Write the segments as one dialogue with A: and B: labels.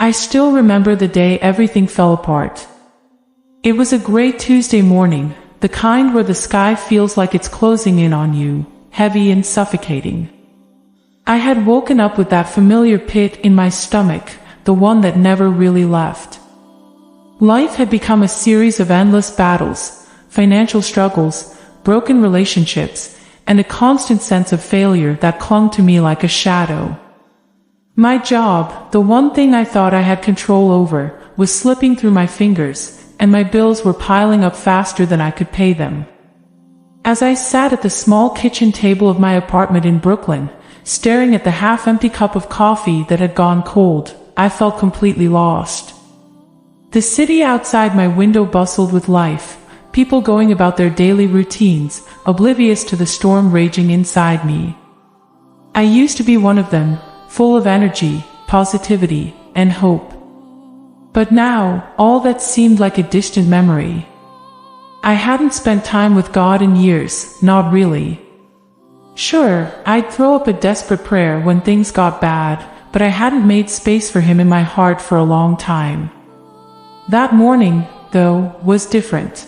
A: I still remember the day everything fell apart. It was a gray Tuesday morning, the kind where the sky feels like it's closing in on you, heavy and suffocating. I had woken up with that familiar pit in my stomach, the one that never really left. Life had become a series of endless battles, financial struggles, broken relationships, and a constant sense of failure that clung to me like a shadow. My job, the one thing I thought I had control over, was slipping through my fingers, and my bills were piling up faster than I could pay them. As I sat at the small kitchen table of my apartment in Brooklyn, staring at the half-empty cup of coffee that had gone cold, I felt completely lost. The city outside my window bustled with life, people going about their daily routines, oblivious to the storm raging inside me. I used to be one of them, full of energy, positivity, and hope. But now, all that seemed like a distant memory. I hadn't spent time with God in years, not really. Sure, I'd throw up a desperate prayer when things got bad, but I hadn't made space for Him in my heart for a long time. That morning, though, was different.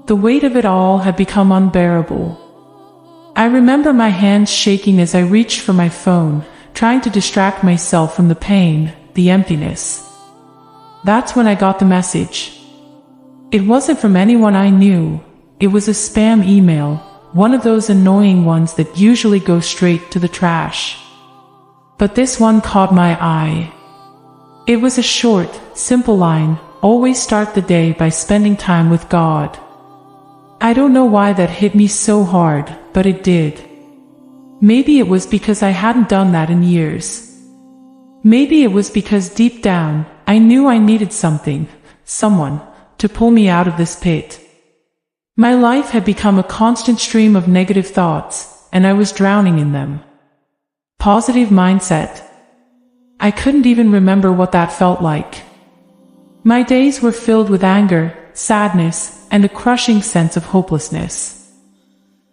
A: The weight of it all had become unbearable. I remember my hands shaking as I reached for my phone, trying to distract myself from the pain, the emptiness. That's when I got the message. It wasn't from anyone I knew. It was a spam email, one of those annoying ones that usually go straight to the trash. But this one caught my eye. It was a short, simple line, always start the day by spending time with God. I don't know why that hit me so hard, but it did. Maybe it was because I hadn't done that in years. Maybe it was because deep down, I knew I needed something, someone, to pull me out of this pit. My life had become a constant stream of negative thoughts, and I was drowning in them. Positive mindset. I couldn't even remember what that felt like. My days were filled with anger, sadness, and a crushing sense of hopelessness.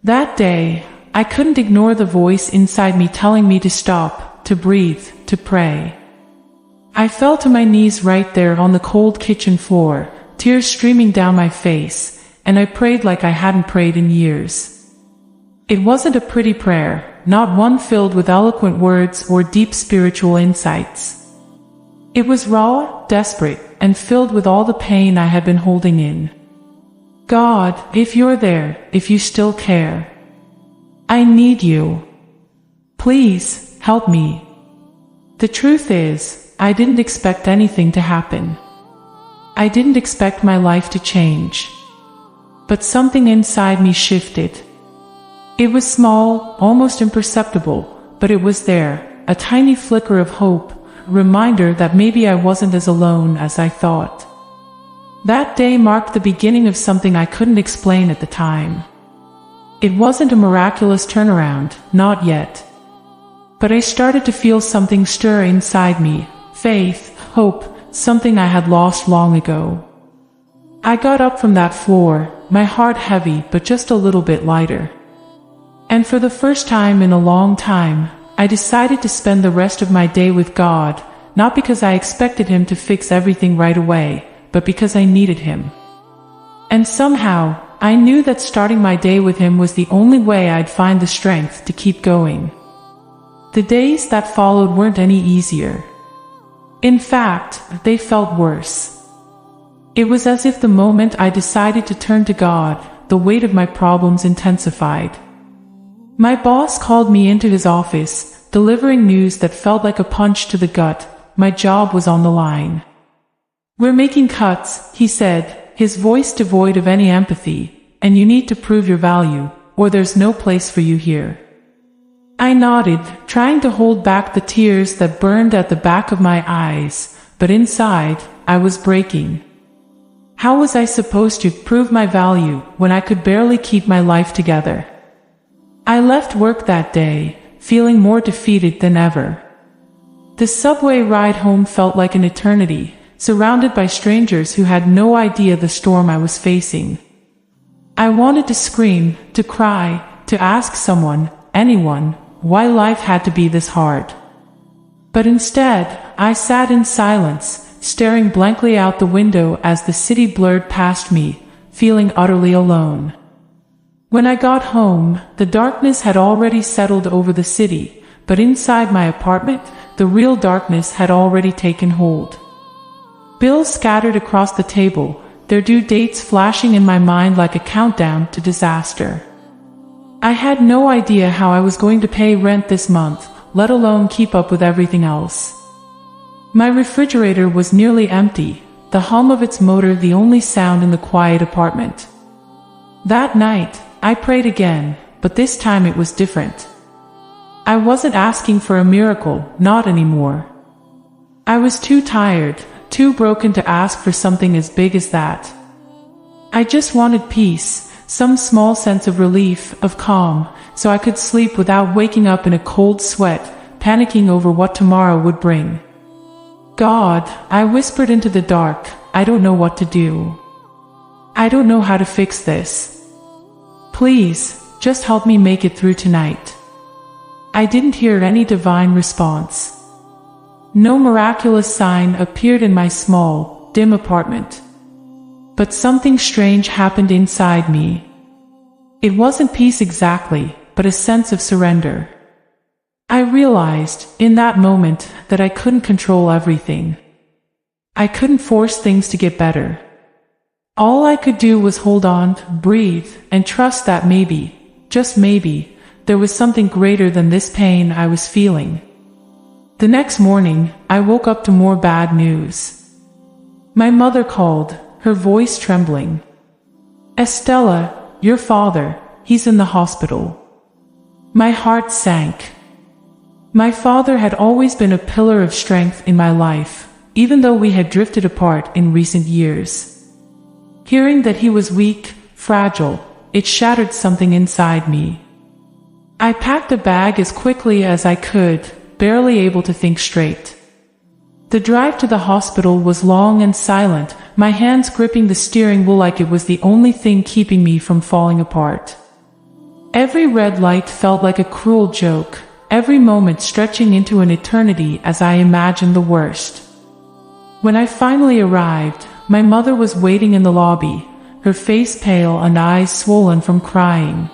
A: That day, I couldn't ignore the voice inside me telling me to stop, to breathe, to pray. I fell to my knees right there on the cold kitchen floor, tears streaming down my face, and I prayed like I hadn't prayed in years. It wasn't a pretty prayer, not one filled with eloquent words or deep spiritual insights. It was raw, desperate, and filled with all the pain I had been holding in. God, if you're there, if you still care, I need you. Please, help me. The truth is, I didn't expect anything to happen. I didn't expect my life to change. But something inside me shifted. It was small, almost imperceptible, but it was there, a tiny flicker of hope, a reminder that maybe I wasn't as alone as I thought. That day marked the beginning of something I couldn't explain at the time. It wasn't a miraculous turnaround, not yet. But I started to feel something stir inside me, faith, hope, something I had lost long ago. I got up from that floor, my heart heavy but just a little bit lighter. And for the first time in a long time, I decided to spend the rest of my day with God, not because I expected Him to fix everything right away, but because I needed Him. And somehow, I knew that starting my day with Him was the only way I'd find the strength to keep going. The days that followed weren't any easier. In fact, they felt worse. It was as if the moment I decided to turn to God, the weight of my problems intensified. My boss called me into his office, delivering news that felt like a punch to the gut. My job was on the line. "We're making cuts," he said, his voice devoid of any empathy, "and you need to prove your value, or there's no place for you here." I nodded, trying to hold back the tears that burned at the back of my eyes, but inside, I was breaking. How was I supposed to prove my value when I could barely keep my life together? I left work that day, feeling more defeated than ever. The subway ride home felt like an eternity, surrounded by strangers who had no idea the storm I was facing. I wanted to scream, to cry, to ask someone, anyone, why life had to be this hard. But instead, I sat in silence, staring blankly out the window as the city blurred past me, feeling utterly alone. When I got home, the darkness had already settled over the city, but inside my apartment, the real darkness had already taken hold. Bills scattered across the table, their due dates flashing in my mind like a countdown to disaster. I had no idea how I was going to pay rent this month, let alone keep up with everything else. My refrigerator was nearly empty, the hum of its motor the only sound in the quiet apartment. That night, I prayed again, but this time it was different. I wasn't asking for a miracle, not anymore. I was too tired, too broken to ask for something as big as that. I just wanted peace, some small sense of relief, of calm, so I could sleep without waking up in a cold sweat, panicking over what tomorrow would bring. God, I whispered into the dark, I don't know what to do. I don't know how to fix this. Please, just help me make it through tonight. I didn't hear any divine response. No miraculous sign appeared in my small, dim apartment. But something strange happened inside me. It wasn't peace exactly, but a sense of surrender. I realized, in that moment, that I couldn't control everything. I couldn't force things to get better. All I could do was hold on, breathe, and trust that maybe, just maybe, there was something greater than this pain I was feeling. The next morning, I woke up to more bad news. My mother called, her voice trembling. Estela, your father, he's in the hospital. My heart sank. My father had always been a pillar of strength in my life, even though we had drifted apart in recent years. Hearing that he was weak, fragile, it shattered something inside me. I packed a bag as quickly as I could, barely able to think straight. The drive to the hospital was long and silent, my hands gripping the steering wheel like it was the only thing keeping me from falling apart. Every red light felt like a cruel joke, every moment stretching into an eternity as I imagined the worst. When I finally arrived, my mother was waiting in the lobby, her face pale and eyes swollen from crying.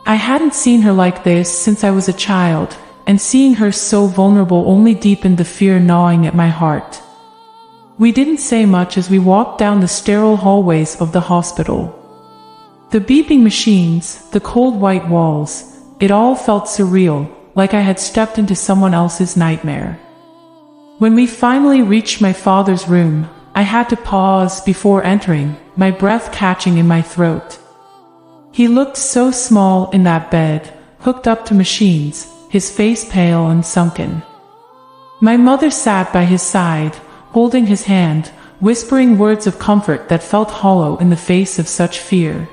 A: I hadn't seen her like this since I was a child, and seeing her so vulnerable only deepened the fear gnawing at my heart. We didn't say much as we walked down the sterile hallways of the hospital. The beeping machines, the cold white walls, it all felt surreal, like I had stepped into someone else's nightmare. When we finally reached my father's room, I had to pause before entering, my breath catching in my throat. He looked so small in that bed, hooked up to machines, his face pale and sunken. My mother sat by his side, holding his hand, whispering words of comfort that felt hollow in the face of such fear.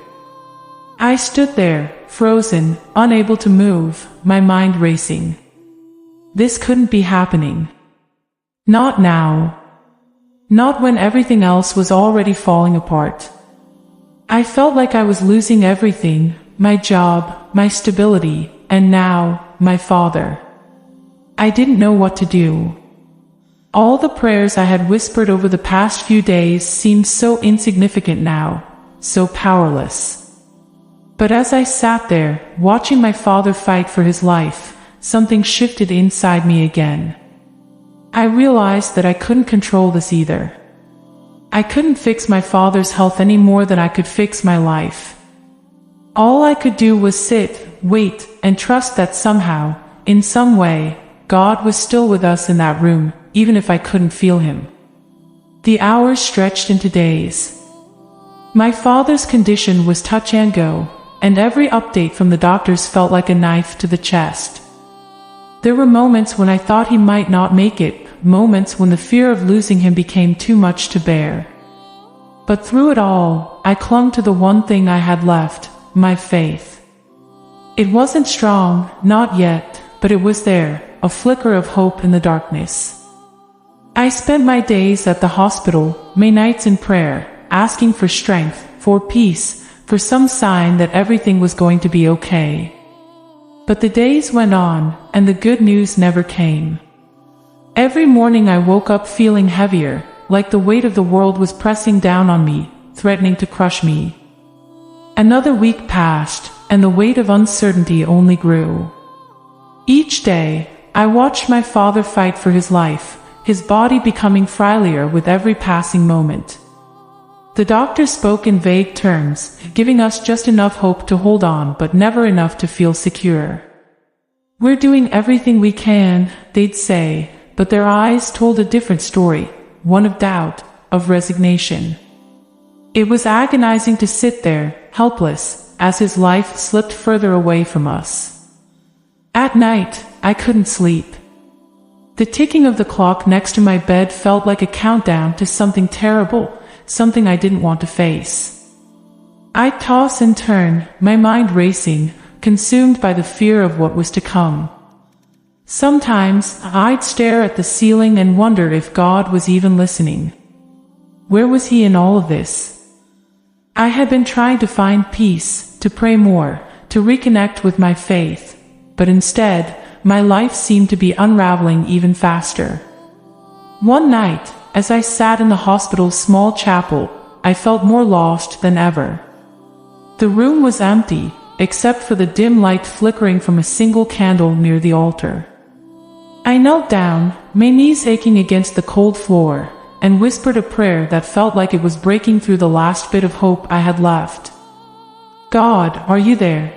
A: I stood there, frozen, unable to move, my mind racing. This couldn't be happening. Not now. Not when everything else was already falling apart. I felt like I was losing everything, my job, my stability, and now, my father. I didn't know what to do. All the prayers I had whispered over the past few days seemed so insignificant now, so powerless. But as I sat there, watching my father fight for his life, something shifted inside me again. I realized that I couldn't control this either. I couldn't fix my father's health any more than I could fix my life. All I could do was sit, wait, and trust that somehow, in some way, God was still with us in that room, even if I couldn't feel him. The hours stretched into days. My father's condition was touch and go, and every update from the doctors felt like a knife to the chest. There were moments when I thought he might not make it, moments when the fear of losing him became too much to bear. But through it all, I clung to the one thing I had left, my faith. It wasn't strong, not yet, but it was there, a flicker of hope in the darkness. I spent my days at the hospital, my nights in prayer, asking for strength, for peace, for some sign that everything was going to be okay. But the days went on, and the good news never came. Every morning I woke up feeling heavier, like the weight of the world was pressing down on me, threatening to crush me. Another week passed, and the weight of uncertainty only grew. Each day, I watched my father fight for his life, his body becoming frailer with every passing moment. The doctor spoke in vague terms, giving us just enough hope to hold on but never enough to feel secure. "We're doing everything we can," they'd say, but their eyes told a different story, one of doubt, of resignation. It was agonizing to sit there, helpless, as his life slipped further away from us. At night, I couldn't sleep. The ticking of the clock next to my bed felt like a countdown to something terrible, something I didn't want to face. I'd toss and turn, my mind racing, consumed by the fear of what was to come. Sometimes, I'd stare at the ceiling and wonder if God was even listening. Where was He in all of this? I had been trying to find peace, to pray more, to reconnect with my faith, but instead, my life seemed to be unraveling even faster. One night, as I sat in the hospital's small chapel, I felt more lost than ever. The room was empty, except for the dim light flickering from a single candle near the altar. I knelt down, my knees aching against the cold floor, and whispered a prayer that felt like it was breaking through the last bit of hope I had left. "God, are you there?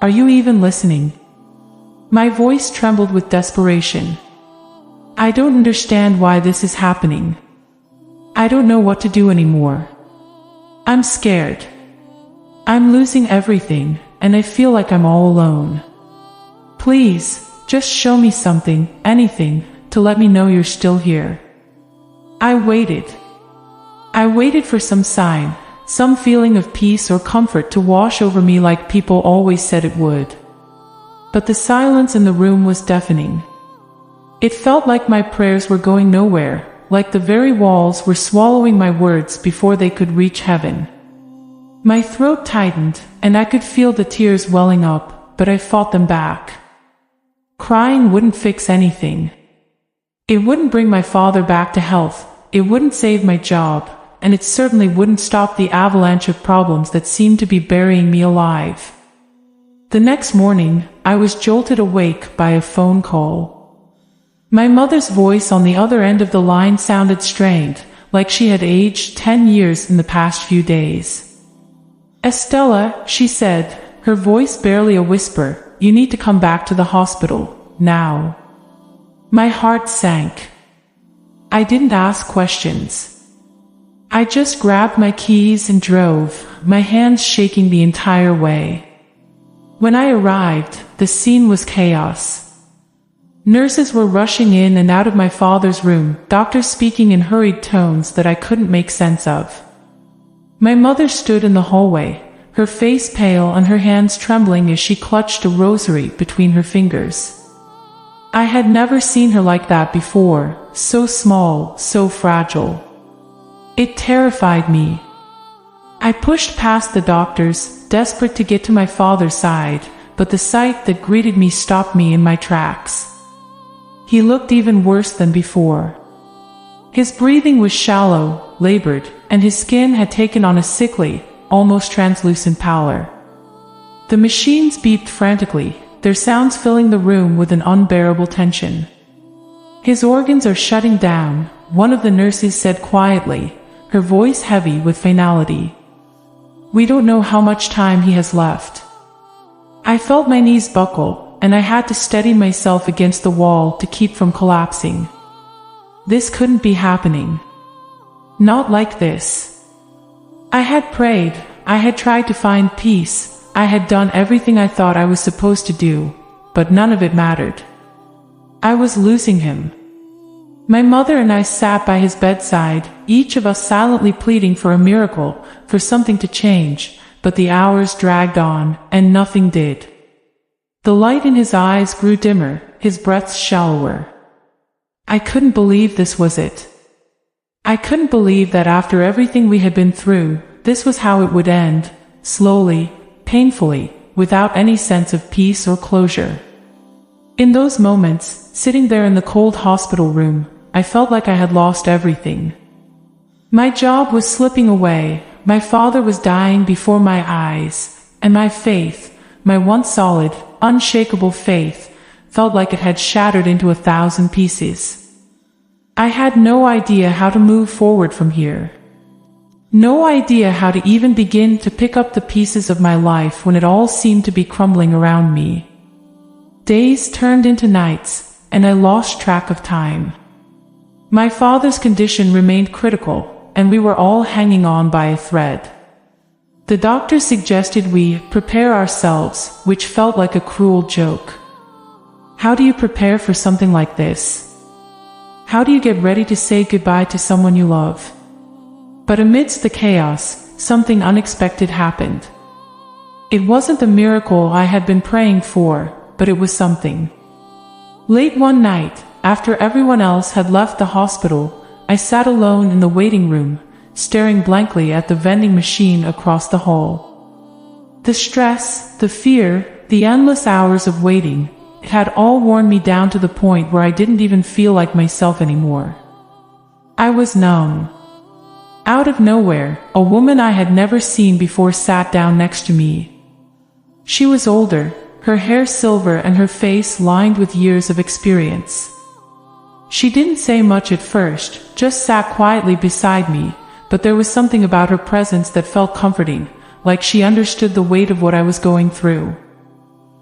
A: Are you even listening?" My voice trembled with desperation. "I don't understand why this is happening. I don't know what to do anymore. I'm scared. I'm losing everything, and I feel like I'm all alone. Please, just show me something, anything, to let me know you're still here." I waited. I waited for some sign, some feeling of peace or comfort to wash over me like people always said it would. But the silence in the room was deafening. It felt like my prayers were going nowhere, like the very walls were swallowing my words before they could reach heaven. My throat tightened, and I could feel the tears welling up, but I fought them back. Crying wouldn't fix anything. It wouldn't bring my father back to health, it wouldn't save my job, and it certainly wouldn't stop the avalanche of problems that seemed to be burying me alive. The next morning, I was jolted awake by a phone call. My mother's voice on the other end of the line sounded strained, like she had aged 10 years in the past few days. "Estela," she said, her voice barely a whisper, "you need to come back to the hospital, now." My heart sank. I didn't ask questions. I just grabbed my keys and drove, my hands shaking the entire way. When I arrived, the scene was chaos. Nurses were rushing in and out of my father's room, doctors speaking in hurried tones that I couldn't make sense of. My mother stood in the hallway, her face pale and her hands trembling as she clutched a rosary between her fingers. I had never seen her like that before, so small, so fragile. It terrified me. I pushed past the doctors, desperate to get to my father's side, but the sight that greeted me stopped me in my tracks. He looked even worse than before. His breathing was shallow, labored, and his skin had taken on a sickly, almost translucent pallor. The machines beeped frantically, their sounds filling the room with an unbearable tension. "His organs are shutting down," one of the nurses said quietly, her voice heavy with finality. "We don't know how much time he has left." I felt my knees buckle, and I had to steady myself against the wall to keep from collapsing. This couldn't be happening. Not like this. I had prayed, I had tried to find peace, I had done everything I thought I was supposed to do, but none of it mattered. I was losing him. My mother and I sat by his bedside, each of us silently pleading for a miracle, for something to change, but the hours dragged on, and nothing did. The light in his eyes grew dimmer, his breaths shallower. I couldn't believe this was it. I couldn't believe that after everything we had been through, this was how it would end, slowly, painfully, without any sense of peace or closure. In those moments, sitting there in the cold hospital room, I felt like I had lost everything. My job was slipping away, my father was dying before my eyes, and my faith, my once solid, unshakable faith, felt like it had shattered into 1,000 pieces. I had no idea how to move forward from here. No idea how to even begin to pick up the pieces of my life when it all seemed to be crumbling around me. Days turned into nights, and I lost track of time. My father's condition remained critical, and we were all hanging on by a thread. The doctor suggested we prepare ourselves, which felt like a cruel joke. How do you prepare for something like this? How do you get ready to say goodbye to someone you love? But amidst the chaos, something unexpected happened. It wasn't the miracle I had been praying for, but it was something. Late one night, after everyone else had left the hospital, I sat alone in the waiting room, staring blankly at the vending machine across the hall. The stress, the fear, the endless hours of waiting, it had all worn me down to the point where I didn't even feel like myself anymore. I was numb. Out of nowhere, a woman I had never seen before sat down next to me. She was older, her hair silver and her face lined with years of experience. She didn't say much at first, just sat quietly beside me, but there was something about her presence that felt comforting, like she understood the weight of what I was going through.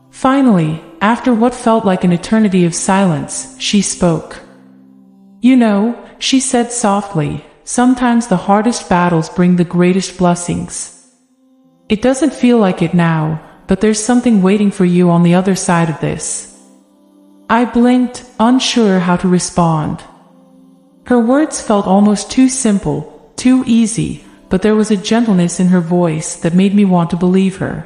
A: Finally, after what felt like an eternity of silence, she spoke. "You know," she said softly, "sometimes the hardest battles bring the greatest blessings. It doesn't feel like it now, but there's something waiting for you on the other side of this." I blinked, unsure how to respond. Her words felt almost too simple, too easy, but there was a gentleness in her voice that made me want to believe her.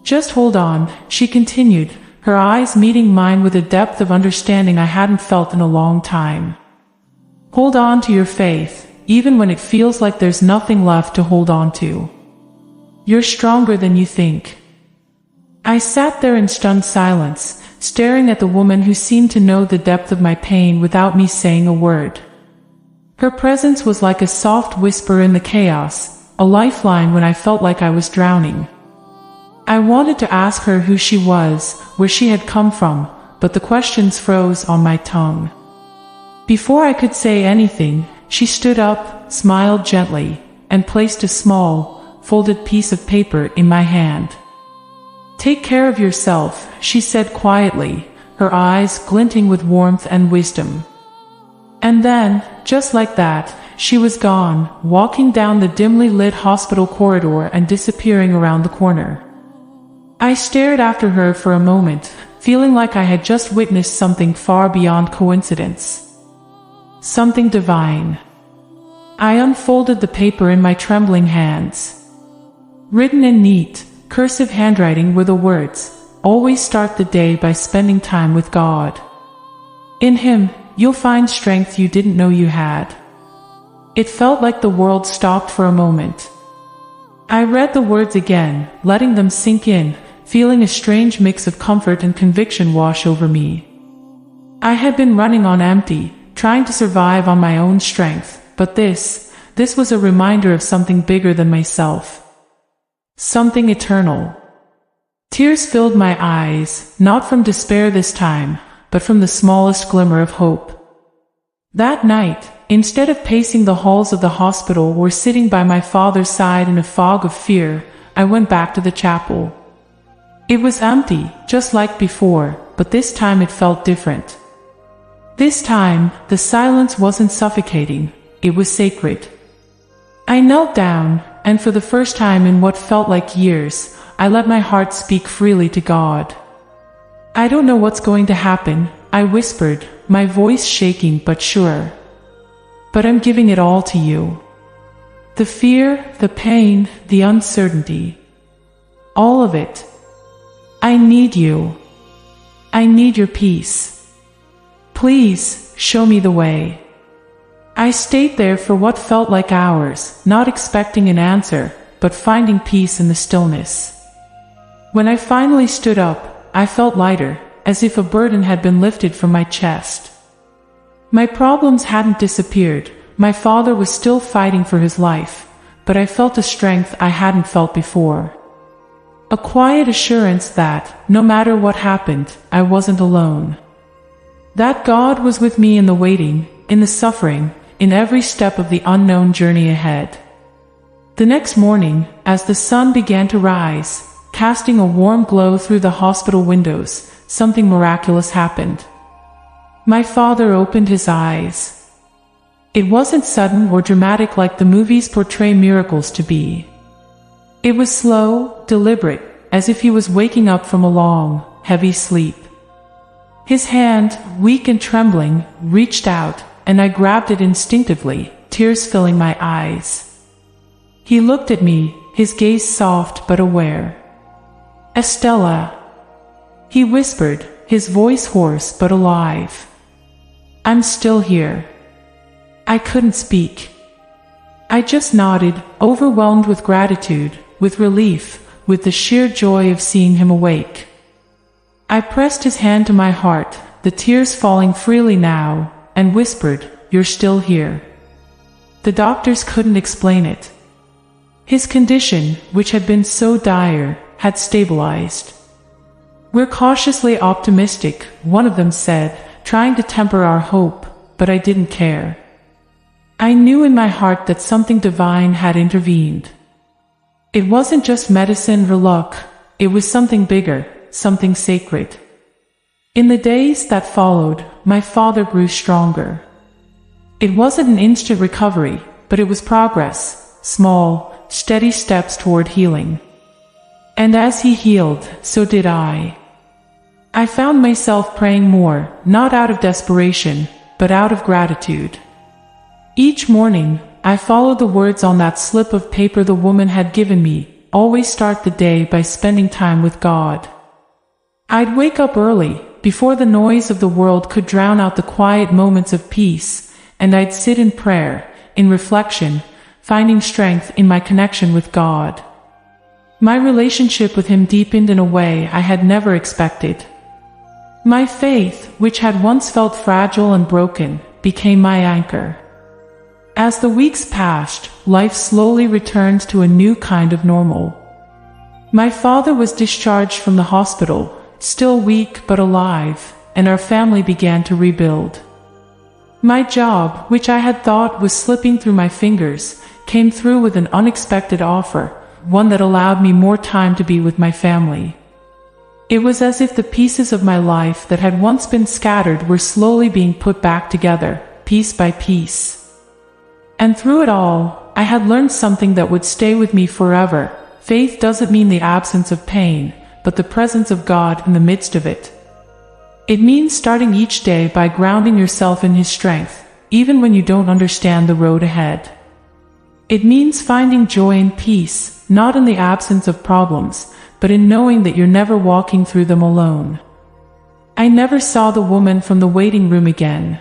A: "Just hold on," she continued, her eyes meeting mine with a depth of understanding I hadn't felt in a long time. "Hold on to your faith, even when it feels like there's nothing left to hold on to. You're stronger than you think." I sat there in stunned silence, staring at the woman who seemed to know the depth of my pain without me saying a word. Her presence was like a soft whisper in the chaos, a lifeline when I felt like I was drowning. I wanted to ask her who she was, where she had come from, but the questions froze on my tongue. Before I could say anything, she stood up, smiled gently, and placed a small, folded piece of paper in my hand. "Take care of yourself," she said quietly, her eyes glinting with warmth and wisdom. And then, just like that, she was gone, walking down the dimly lit hospital corridor and disappearing around the corner. I stared after her for a moment, feeling like I had just witnessed something far beyond coincidence. Something divine. I unfolded the paper in my trembling hands. Written in neat, cursive handwriting were the words, "Always start the day by spending time with God. In Him, you'll find strength you didn't know you had." It felt like the world stopped for a moment. I read the words again, letting them sink in, feeling a strange mix of comfort and conviction wash over me. I had been running on empty, trying to survive on my own strength, but this was a reminder of something bigger than myself. Something eternal. Tears filled my eyes, not from despair this time, but from the smallest glimmer of hope. That night, instead of pacing the halls of the hospital or sitting by my father's side in a fog of fear, I went back to the chapel. It was empty, just like before, but this time it felt different. This time, the silence wasn't suffocating, it was sacred. I knelt down, and for the first time in what felt like years, I let my heart speak freely to God. "I don't know what's going to happen," I whispered, my voice shaking but sure. "But I'm giving it all to you. The fear, the pain, the uncertainty. All of it. I need you. I need your peace. Please, show me the way." I stayed there for what felt like hours, not expecting an answer, but finding peace in the stillness. When I finally stood up, I felt lighter, as if a burden had been lifted from my chest. My problems hadn't disappeared, my father was still fighting for his life, but I felt a strength I hadn't felt before. A quiet assurance that, no matter what happened, I wasn't alone. That God was with me in the waiting, in the suffering, in every step of the unknown journey ahead. The next morning, as the sun began to rise, casting a warm glow through the hospital windows, something miraculous happened. My father opened his eyes. It wasn't sudden or dramatic like the movies portray miracles to be. It was slow, deliberate, as if he was waking up from a long, heavy sleep. His hand, weak and trembling, reached out, and I grabbed it instinctively, tears filling my eyes. He looked at me, his gaze soft but aware. "Estela," he whispered, his voice hoarse but alive. "I'm still here." I couldn't speak. I just nodded, overwhelmed with gratitude, with relief, with the sheer joy of seeing him awake. I pressed his hand to my heart, the tears falling freely now, and whispered, "You're still here." The doctors couldn't explain it. His condition, which had been so dire, had stabilized. "We're cautiously optimistic," one of them said, trying to temper our hope, but I didn't care. I knew in my heart that something divine had intervened. It wasn't just medicine or luck, it was something bigger, something sacred. In the days that followed, my father grew stronger. It wasn't an instant recovery, but it was progress, small, steady steps toward healing. And as he healed, so did I. I found myself praying more, not out of desperation, but out of gratitude. Each morning, I followed the words on that slip of paper the woman had given me, always start the day by spending time with God. I'd wake up early, before the noise of the world could drown out the quiet moments of peace, and I'd sit in prayer, in reflection, finding strength in my connection with God. My relationship with Him deepened in a way I had never expected. My faith, which had once felt fragile and broken, became my anchor. As the weeks passed, life slowly returned to a new kind of normal. My father was discharged from the hospital, still weak but alive, and our family began to rebuild. My job, which I had thought was slipping through my fingers, came through with an unexpected offer, one that allowed me more time to be with my family. It was as if the pieces of my life that had once been scattered were slowly being put back together, piece by piece. And through it all, I had learned something that would stay with me forever. Faith doesn't mean the absence of pain, but the presence of God in the midst of it. It means starting each day by grounding yourself in His strength, even when you don't understand the road ahead. It means finding joy and peace, not in the absence of problems, but in knowing that you're never walking through them alone. I never saw the woman from the waiting room again.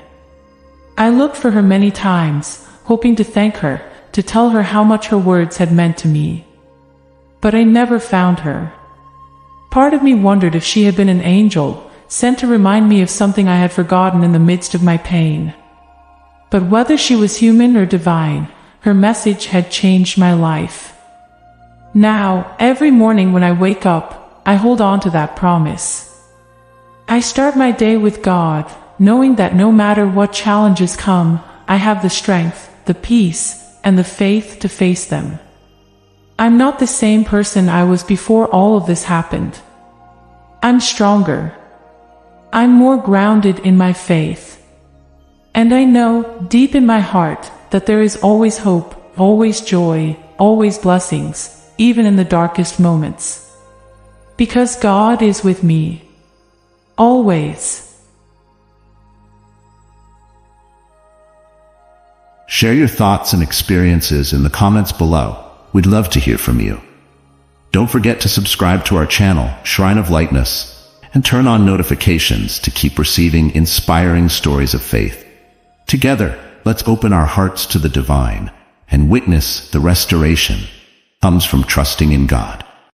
A: I looked for her many times, hoping to thank her, to tell her how much her words had meant to me. But I never found her. Part of me wondered if she had been an angel, sent to remind me of something I had forgotten in the midst of my pain. But whether she was human or divine, her message had changed my life. Now, every morning when I wake up, I hold on to that promise. I start my day with God, knowing that no matter what challenges come, I have the strength, the peace, and the faith to face them. I'm not the same person I was before all of this happened. I'm stronger. I'm more grounded in my faith. And I know, deep in my heart, that there is always hope, always joy, always blessings, even in the darkest moments. Because God is with me. Always.
B: Share your thoughts and experiences in the comments below. We'd love to hear from you. Don't forget to subscribe to our channel, Shrine of Lightness, and turn on notifications to keep receiving inspiring stories of faith. Together, let's open our hearts to the divine and witness the restoration comes from trusting in God.